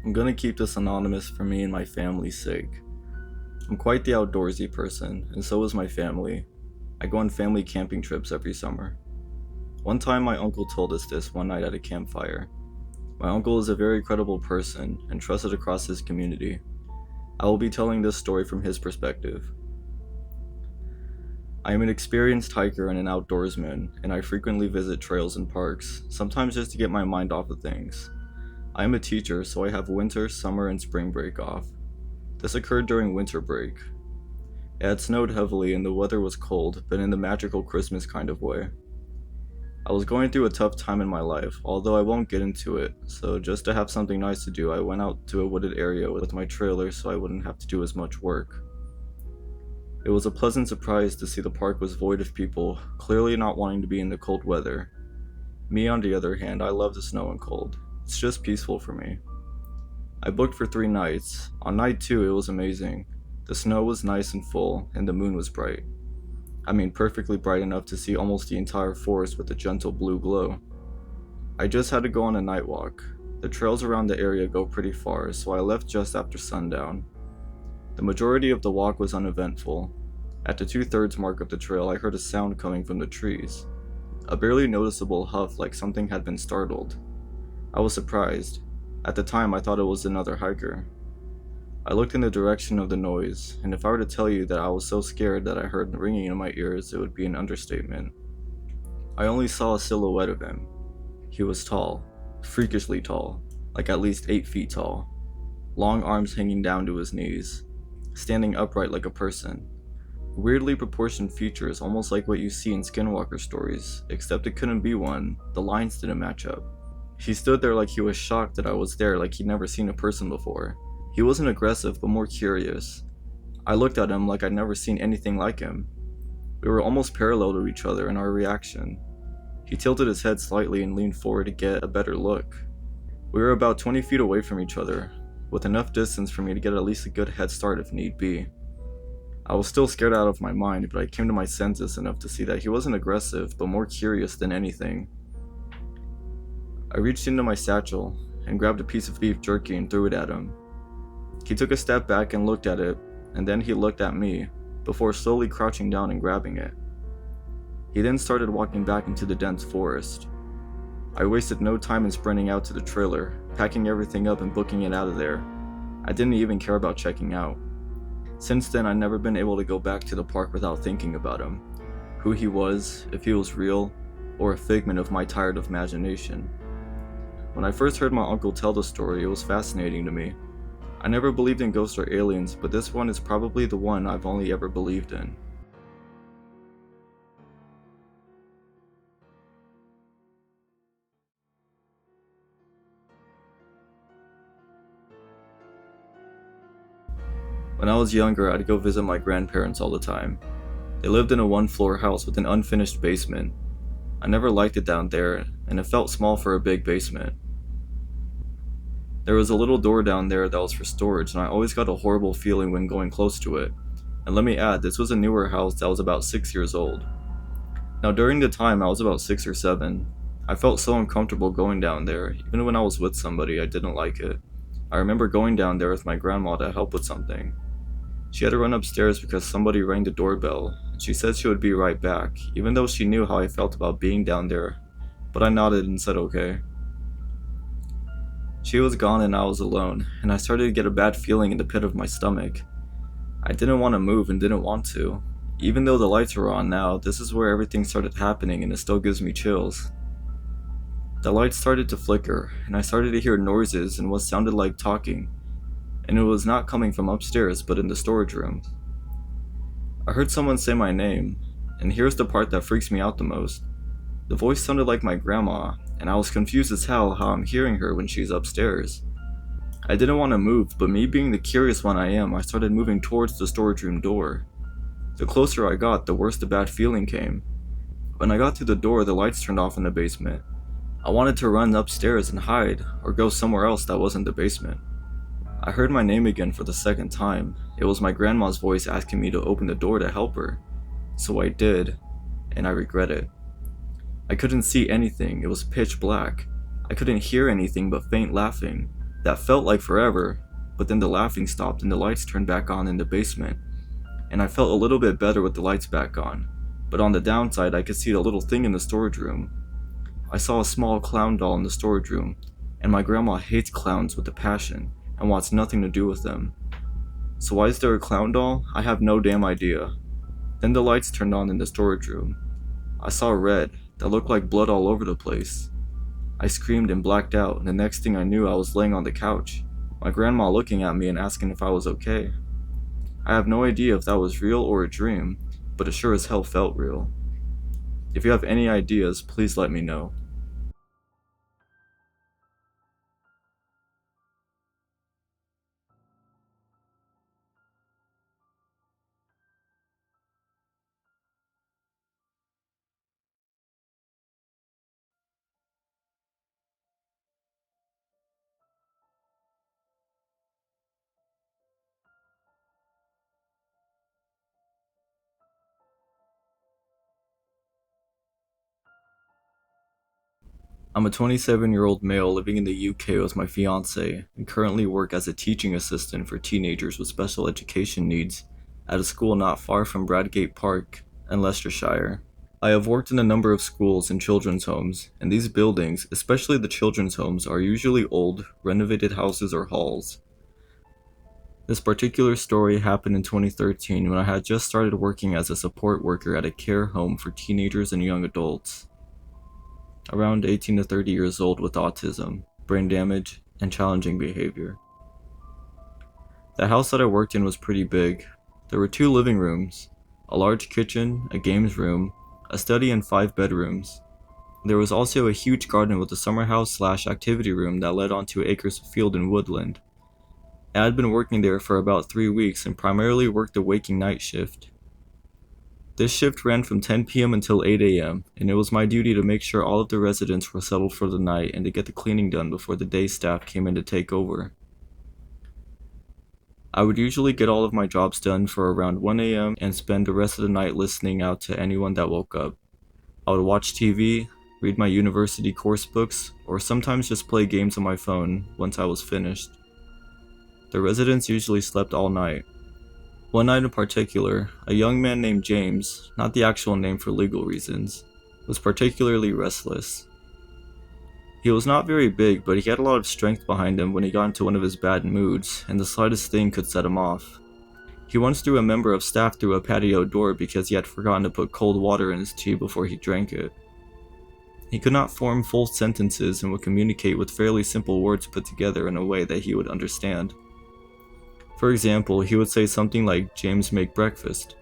I'm gonna keep this anonymous for me and my family's sake. I'm quite the outdoorsy person, and so is my family. I go on family camping trips every summer. One time my uncle told us this one night at a campfire. My uncle is a very credible person and trusted across his community. I will be telling this story from his perspective. I am an experienced hiker and an outdoorsman, and I frequently visit trails and parks, sometimes just to get my mind off of things. I am a teacher, so I have winter, summer, and spring break off. This occurred during winter break. It had snowed heavily and the weather was cold, but in the magical Christmas kind of way. I was going through a tough time in my life, although I won't get into it, so just to have something nice to do, I went out to a wooded area with my trailer so I wouldn't have to do as much work. It was a pleasant surprise to see the park was void of people, clearly not wanting to be in the cold weather. Me, on the other hand, I love the snow and cold. It's just peaceful for me. I booked for 3 nights. On night 2, it was amazing. The snow was nice and full, and the moon was bright. I mean, perfectly bright enough to see almost the entire forest with a gentle blue glow. I just had to go on a night walk. The trails around the area go pretty far, so I left just after sundown. The majority of the walk was uneventful. At the 2/3 mark of the trail, I heard a sound coming from the trees. A barely noticeable huff like something had been startled. I was surprised. At the time, I thought it was another hiker. I looked in the direction of the noise, and if I were to tell you that I was so scared that I heard ringing in my ears, it would be an understatement. I only saw a silhouette of him. He was tall, freakishly tall, like at least 8 feet tall. Long arms hanging down to his knees, standing upright like a person. Weirdly proportioned features, almost like what you see in Skinwalker stories, except it couldn't be one, the lines didn't match up. He stood there like he was shocked that I was there, like he'd never seen a person before. He wasn't aggressive, but more curious. I looked at him like I'd never seen anything like him. We were almost parallel to each other in our reaction. He tilted his head slightly and leaned forward to get a better look. We were about 20 feet away from each other, with enough distance for me to get at least a good head start if need be. I was still scared out of my mind, but I came to my senses enough to see that he wasn't aggressive, but more curious than anything. I reached into my satchel and grabbed a piece of beef jerky and threw it at him. He took a step back and looked at it, and then he looked at me, before slowly crouching down and grabbing it. He then started walking back into the dense forest. I wasted no time in sprinting out to the trailer, packing everything up and booking it out of there. I didn't even care about checking out. Since then, I've never been able to go back to the park without thinking about him, who he was, if he was real, or a figment of my tired imagination. When I first heard my uncle tell the story, it was fascinating to me. I never believed in ghosts or aliens, but this one is probably the one I've only ever believed in. When I was younger, I'd go visit my grandparents all the time. They lived in a 1-floor house with an unfinished basement. I never liked it down there, and it felt small for a big basement. There was a little door down there that was for storage, and I always got a horrible feeling when going close to it. And let me add, this was a newer house that was about 6 years old. Now during the time I was about 6 or 7, I felt so uncomfortable going down there. Even when I was with somebody, I didn't like it. I remember going down there with my grandma to help with something. She had to run upstairs because somebody rang the doorbell, and she said she would be right back, even though she knew how I felt about being down there, but I nodded and said okay. She was gone and I was alone, and I started to get a bad feeling in the pit of my stomach. I didn't want to move and didn't want to. Even though the lights were on now, this is where everything started happening and it still gives me chills. The lights started to flicker, and I started to hear noises and what sounded like talking, and it was not coming from upstairs but in the storage room. I heard someone say my name, and here's the part that freaks me out the most. The voice sounded like my grandma, and I was confused as hell how I'm hearing her when she's upstairs. I didn't want to move, but me being the curious one I am, I started moving towards the storage room door. The closer I got, the worse the bad feeling came. When I got to the door, the lights turned off in the basement. I wanted to run upstairs and hide, or go somewhere else that wasn't the basement. I heard my name again for the second time. It was my grandma's voice asking me to open the door to help her. So I did, and I regret it. I couldn't see anything, it was pitch black. I couldn't hear anything but faint laughing. That felt like forever, but then the laughing stopped and the lights turned back on in the basement, and I felt a little bit better with the lights back on. But on the downside, I could see the little thing in the storage room. I saw a small clown doll in the storage room, and my grandma hates clowns with a passion and wants nothing to do with them. So why is there a clown doll? I have no damn idea. Then the lights turned on in the storage room. I saw red that looked like blood all over the place. I screamed and blacked out, and the next thing I knew I was laying on the couch, my grandma looking at me and asking if I was okay. I have no idea if that was real or a dream, but it sure as hell felt real. If you have any ideas, please let me know. I'm a 27-year-old male living in the UK with my fiance and currently work as a teaching assistant for teenagers with special education needs at a school not far from Bradgate Park in Leicestershire. I have worked in a number of schools and children's homes, and these buildings, especially the children's homes, are usually old, renovated houses or halls. This particular story happened in 2013 when I had just started working as a support worker at a care home for teenagers and young adults, around 18 to 30 years old with autism, brain damage, and challenging behavior. The house that I worked in was pretty big. There were 2 living rooms, a large kitchen, a games room, a study, and 5 bedrooms. There was also a huge garden with a summer house / activity room that led onto acres of field and woodland. I had been working there for about 3 weeks and primarily worked the waking night shift. This shift ran from 10 p.m. until 8 a.m., and it was my duty to make sure all of the residents were settled for the night and to get the cleaning done before the day staff came in to take over. I would usually get all of my jobs done for around 1 a.m. and spend the rest of the night listening out to anyone that woke up. I would watch TV, read my university course books, or sometimes just play games on my phone once I was finished. The residents usually slept all night. One night in particular, a young man named James, not the actual name for legal reasons, was particularly restless. He was not very big, but he had a lot of strength behind him when he got into one of his bad moods, and the slightest thing could set him off. He once threw a member of staff through a patio door because he had forgotten to put cold water in his tea before he drank it. He could not form full sentences and would communicate with fairly simple words put together in a way that he would understand. For example, he would say something like, "James, make breakfast,"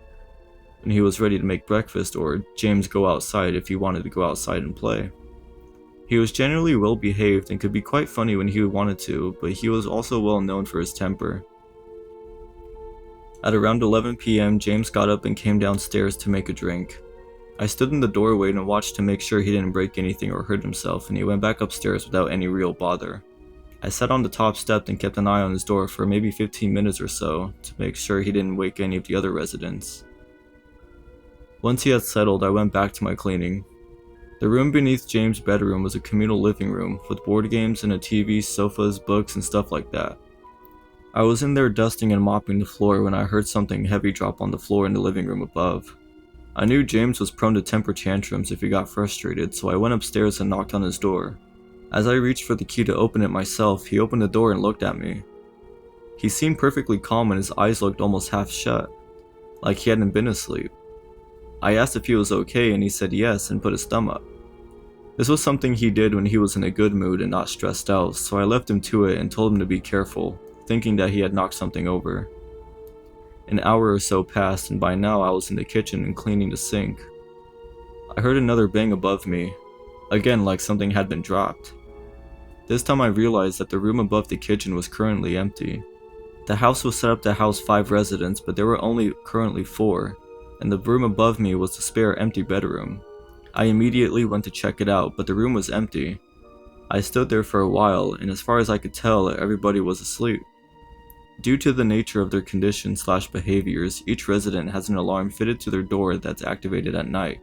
when he was ready to make breakfast, or "James, go outside," if he wanted to go outside and play. He was generally well behaved and could be quite funny when he wanted to, but he was also well known for his temper. At around 11 p.m., James got up and came downstairs to make a drink. I stood in the doorway and watched to make sure he didn't break anything or hurt himself, and he went back upstairs without any real bother. I sat on the top step and kept an eye on his door for maybe 15 minutes or so to make sure he didn't wake any of the other residents. Once he had settled, I went back to my cleaning. The room beneath James' bedroom was a communal living room with board games and a TV, sofas, books, and stuff like that. I was in there dusting and mopping the floor when I heard something heavy drop on the floor in the living room above. I knew James was prone to temper tantrums if he got frustrated, so I went upstairs and knocked on his door. As I reached for the key to open it myself, he opened the door and looked at me. He seemed perfectly calm and his eyes looked almost half shut, like he hadn't been asleep. I asked if he was okay and he said yes and put his thumb up. This was something he did when he was in a good mood and not stressed out, so I left him to it and told him to be careful, thinking that he had knocked something over. An hour or so passed and by now I was in the kitchen and cleaning the sink. I heard another bang above me, again like something had been dropped. This time I realized that the room above the kitchen was currently empty. The house was set up to house 5 residents, but there were only currently 4, and the room above me was the spare empty bedroom. I immediately went to check it out, but the room was empty. I stood there for a while, and as far as I could tell, everybody was asleep. Due to the nature of their condition / behaviors, each resident has an alarm fitted to their door that's activated at night,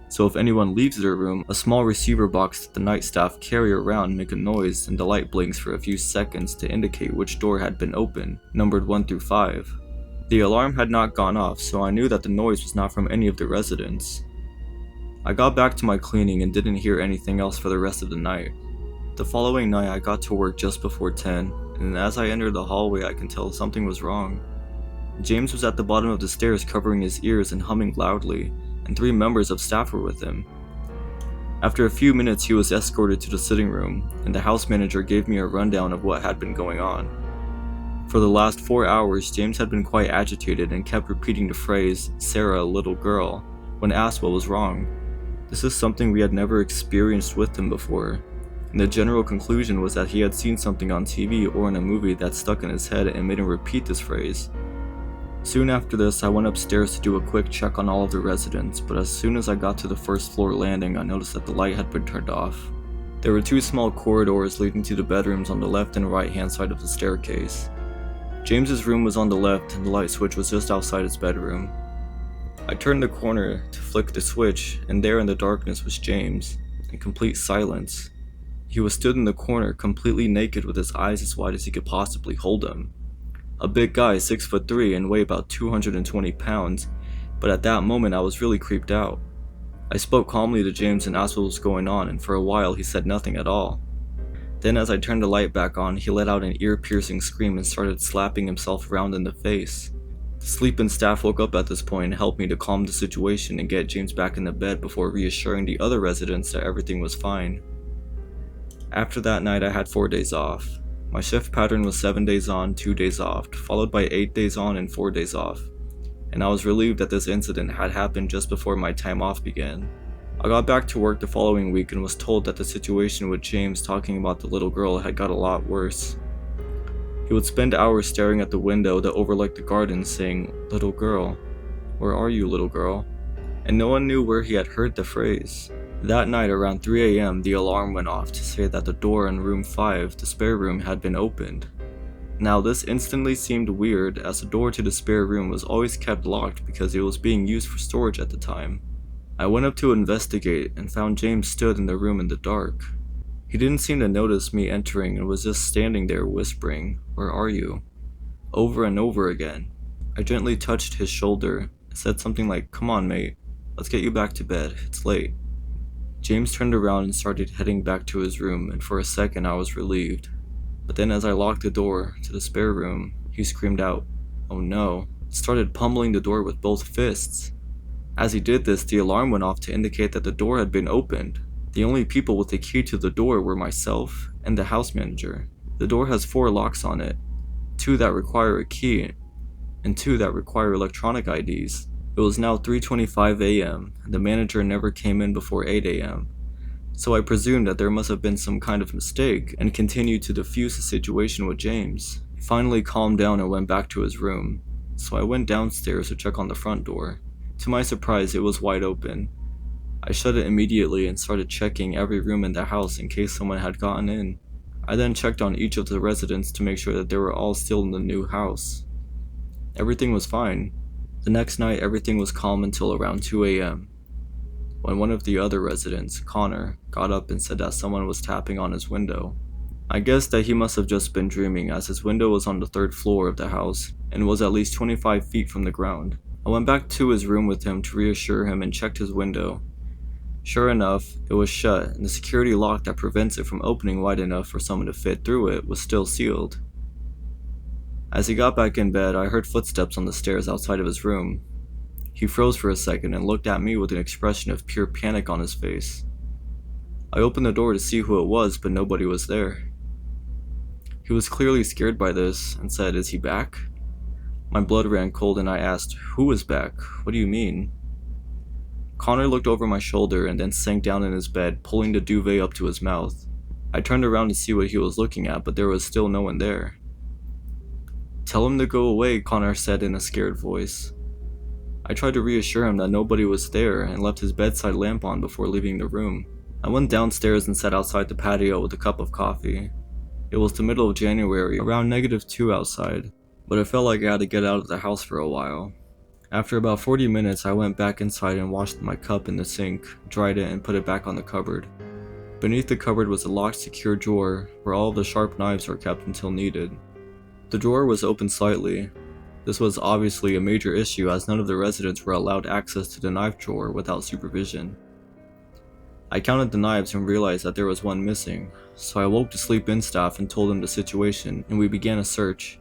so if anyone leaves their room, a small receiver box that the night staff carry around make a noise and the light blinks for a few seconds to indicate which door had been opened, numbered 1 through 5. The alarm had not gone off, so I knew that the noise was not from any of the residents. I got back to my cleaning and didn't hear anything else for the rest of the night. The following night I got to work just before 10, and as I entered the hallway I could tell something was wrong. James was at the bottom of the stairs covering his ears and humming loudly, and 3 members of staff were with him. After a few minutes he was escorted to the sitting room, and the house manager gave me a rundown of what had been going on. For the last 4 hours, James had been quite agitated and kept repeating the phrase, "Sarah, little girl," when asked what was wrong. This is something we had never experienced with him before, and the general conclusion was that he had seen something on TV or in a movie that stuck in his head and made him repeat this phrase. Soon after this, I went upstairs to do a quick check on all of the residents, but as soon as I got to the first floor landing, I noticed that the light had been turned off. There were 2 small corridors leading to the bedrooms on the left and right hand side of the staircase. James's room was on the left and the light switch was just outside his bedroom. I turned the corner to flick the switch, and there in the darkness was James, in complete silence. He was stood in the corner, completely naked with his eyes as wide as he could possibly hold them. A big guy, 6'3" and weighed about 220 pounds, but at that moment I was really creeped out. I spoke calmly to James and asked what was going on, and for a while he said nothing at all. Then as I turned the light back on, he let out an ear-piercing scream and started slapping himself around in the face. The sleeping staff woke up at this point and helped me to calm the situation and get James back in the bed before reassuring the other residents that everything was fine. After that night I had 4 days off. My shift pattern was 7 days on, 2 days off, followed by 8 days on and 4 days off, and I was relieved that this incident had happened just before my time off began. I got back to work the following week and was told that the situation with James talking about the little girl had got a lot worse. He would spend hours staring at the window that overlooked the garden saying, "Little girl, where are you, little girl?" And no one knew where he had heard the phrase. That night around 3 a.m. the alarm went off to say that the door in room 5, the spare room, had been opened. Now this instantly seemed weird, as the door to the spare room was always kept locked because it was being used for storage at the time. I went up to investigate and found James stood in the room in the dark. He didn't seem to notice me entering and was just standing there whispering, "Where are you?" over and over again. I gently touched his shoulder and said something like, "Come on mate, let's get you back to bed, it's late." James turned around and started heading back to his room, and for a second I was relieved. But then as I locked the door to the spare room, he screamed out, "Oh no," and started pummeling the door with both fists. As he did this, the alarm went off to indicate that the door had been opened. The only people with the key to the door were myself and the house manager. The door has 4 locks on it, 2 that require a key, and 2 that require electronic IDs. It was now 3:25 a.m., and the manager never came in before 8 a.m., so I presumed that there must have been some kind of mistake and continued to defuse the situation with James. He finally calmed down and went back to his room, so I went downstairs to check on the front door. To my surprise, it was wide open. I shut it immediately and started checking every room in the house in case someone had gotten in. I then checked on each of the residents to make sure that they were all still in the new house. Everything was fine. The next night, everything was calm until around 2 a.m. when one of the other residents, Connor, got up and said that someone was tapping on his window. I guessed that he must have just been dreaming, as his window was on the 3rd floor of the house and was at least 25 feet from the ground. I went back to his room with him to reassure him and checked his window. Sure enough, it was shut, and the security lock that prevents it from opening wide enough for someone to fit through it was still sealed. As he got back in bed, I heard footsteps on the stairs outside of his room. He froze for a second and looked at me with an expression of pure panic on his face. I opened the door to see who it was, but nobody was there. He was clearly scared by this and said, "Is he back?" My blood ran cold and I asked, "Who is back? What do you mean?" Connor looked over my shoulder and then sank down in his bed, pulling the duvet up to his mouth. I turned around to see what he was looking at, but there was still no one there. "Tell him to go away," Connor said in a scared voice. I tried to reassure him that nobody was there and left his bedside lamp on before leaving the room. I went downstairs and sat outside the patio with a cup of coffee. It was the middle of January, around -2 outside, but I felt like I had to get out of the house for a while. After about 40 minutes, I went back inside and washed my cup in the sink, dried it, and put it back on the cupboard. Beneath the cupboard was a locked, secure drawer where all of the sharp knives were kept until needed. The drawer was open slightly. This was obviously a major issue as none of the residents were allowed access to the knife drawer without supervision. I counted the knives and realized that there was one missing, so I woke the sleep-in staff and told them the situation, and we began a search.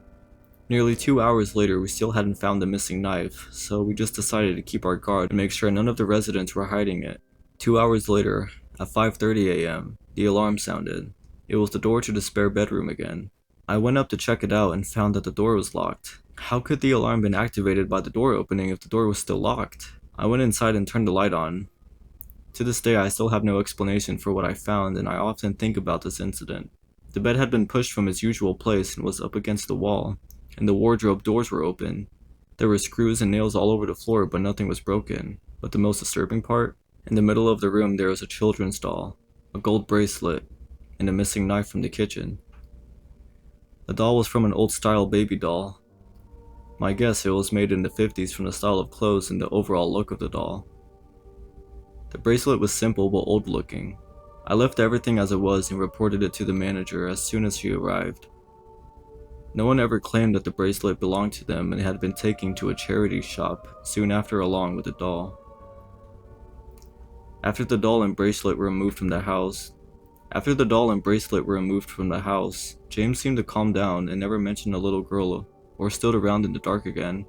Nearly 2 hours later, we still hadn't found the missing knife, so we just decided to keep our guard and make sure none of the residents were hiding it. 2 hours later, at 5:30 a.m., the alarm sounded. It was the door to the spare bedroom again. I went up to check it out and found that the door was locked. How could the alarm been activated by the door opening if the door was still locked? I went inside and turned the light on. To this day, I still have no explanation for what I found, and I often think about this incident. The bed had been pushed from its usual place and was up against the wall, and the wardrobe doors were open. There were screws and nails all over the floor, but nothing was broken. But the most disturbing part? In the middle of the room there was a children's doll, a gold bracelet, and a missing knife from the kitchen. The doll was from an old-style baby doll. My guess, it was made in the 50s from the style of clothes and the overall look of the doll. The bracelet was simple but old-looking. I left everything as it was and reported it to the manager as soon as she arrived. No one ever claimed that the bracelet belonged to them and had been taken to a charity shop soon after along with the doll. After the doll and bracelet were removed from the house, James seemed to calm down and never mentioned a little girl or stood around in the dark again.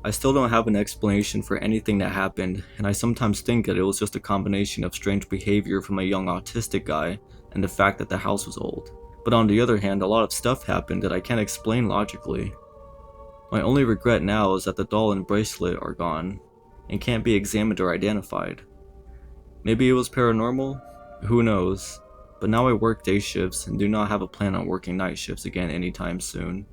I still don't have an explanation for anything that happened, and I sometimes think that it was just a combination of strange behavior from a young autistic guy and the fact that the house was old. But on the other hand, a lot of stuff happened that I can't explain logically. My only regret now is that the doll and bracelet are gone, and can't be examined or identified. Maybe it was paranormal? Who knows? But now I work day shifts and do not have a plan on working night shifts again anytime soon.